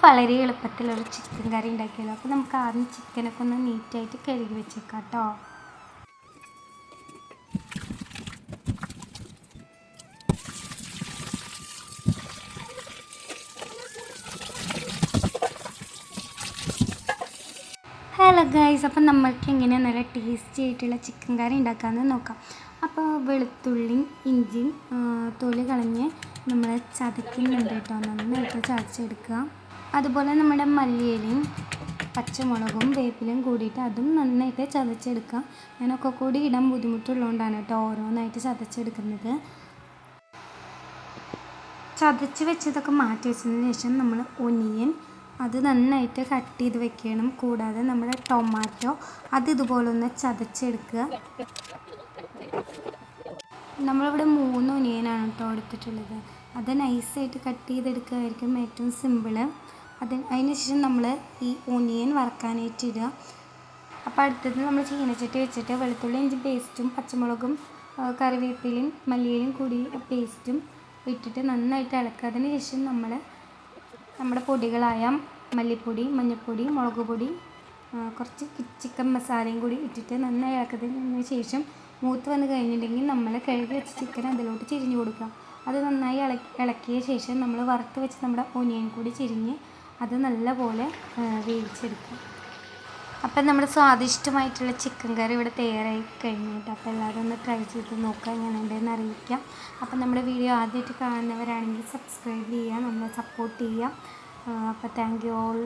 വളരെ എളുപ്പത്തിലൊരു ചിക്കൻ കറി ഉണ്ടാക്കിയല്ലോ. അപ്പോൾ നമുക്ക് ആദ്യം ചിക്കനൊക്കെ ഒന്ന് നീറ്റായിട്ട് കഴുകി വെച്ചേക്കാം കേട്ടോ. ഹലോ ഗൈസ്, അപ്പം നമ്മൾക്ക് എങ്ങനെയാണ് നല്ല ടേസ്റ്റി ആയിട്ടുള്ള ചിക്കൻ കറി ഉണ്ടാക്കാമെന്ന് നോക്കാം. അപ്പോൾ വെളുത്തുള്ളിയും ഇഞ്ചിയും തൊലി കളഞ്ഞ് നമ്മൾ ചതക്കുന്നുണ്ട് കേട്ടോ. നന്നായിട്ട് ചതച്ചെടുക്കുക. അതുപോലെ നമ്മുടെ മല്ലിയിലയും പച്ചമുളകും വേപ്പിലയും കൂടിയിട്ട് അതും നന്നായിട്ട് ചതച്ചെടുക്കുക. ഞാനൊക്കെ കൂടി ഇടാൻ ബുദ്ധിമുട്ടുള്ളതുകൊണ്ടാണ് കേട്ടോ ഓരോന്നായിട്ട് ചതച്ചെടുക്കുന്നത്. ചതച്ച് വെച്ചതൊക്കെ മാറ്റി വെച്ചതിന് ശേഷം നമ്മൾ ഒനിയൻ അത് നന്നായിട്ട് കട്ട് ചെയ്ത് വെക്കണം. കൂടാതെ നമ്മുടെ ടൊമാറ്റോ അത് ഇതുപോലെ ഒന്ന് ചതച്ചെടുക്കുക. നമ്മളിവിടെ 3 ഒനിയനാണ് കേട്ടോ എടുത്തിട്ടുള്ളത്. അത് നൈസായിട്ട് കട്ട് ചെയ്തെടുക്കുകയായിരിക്കും ഏറ്റവും സിമ്പിള്. അതിന് ശേഷം നമ്മൾ ഈ ഒനിയൻ വറക്കാനായിട്ട് ഇടുക. അപ്പോൾ അടുത്തത് നമ്മൾ ചീനച്ചട്ടി വെച്ചിട്ട് വെളുത്തുള്ളി ഇഞ്ചി പേസ്റ്റും പച്ചമുളകും കറിവേപ്പിലയും മല്ലിയിലും കൂടി പേസ്റ്റും ഇട്ടിട്ട് നന്നായിട്ട് ഇളക്കുക. അതിന് ശേഷം നമ്മുടെ പൊടികളായ മല്ലിപ്പൊടി, മഞ്ഞൾപ്പൊടി, മുളക് പൊടി, കുറച്ച് ചിക്കൻ മസാലയും കൂടി ഇട്ടിട്ട് നന്നായി ഇളക്കുന്നതിന് ശേഷം മൂത്ത് വന്ന് കഴിഞ്ഞിട്ടുണ്ടെങ്കിൽ നമ്മൾ കഴുകി വെച്ച ചിക്കൻ അതിലോട്ട് ചിരിഞ്ഞ് കൊടുക്കുക. അത് നന്നായി ഇളക്കിയ ശേഷം നമ്മൾ വറുത്ത് വെച്ച് നമ്മുടെ ഒനിയൻ കൂടി ചിരിഞ്ഞ് അത് നല്ലപോലെ വേവിച്ചെടുക്കുക. അപ്പം നമ്മുടെ സ്വാദിഷ്ടമായിട്ടുള്ള ചിക്കൻ കറി ഇവിടെ തയ്യാറായി കഴിഞ്ഞിട്ട്. അപ്പോൾ എല്ലാവരും ഒന്ന് ട്രൈ ചെയ്ത് നോക്കുക, എങ്ങനെ ഉണ്ടെന്ന് അറിയിക്കാം. അപ്പം നമ്മുടെ വീഡിയോ ആദ്യമായിട്ട് കാണുന്നവരാണെങ്കിൽ സബ്സ്ക്രൈബ് ചെയ്യുക, നമ്മളെ സപ്പോർട്ട് ചെയ്യുക. അപ്പോൾ താങ്ക് യു ഓൾ.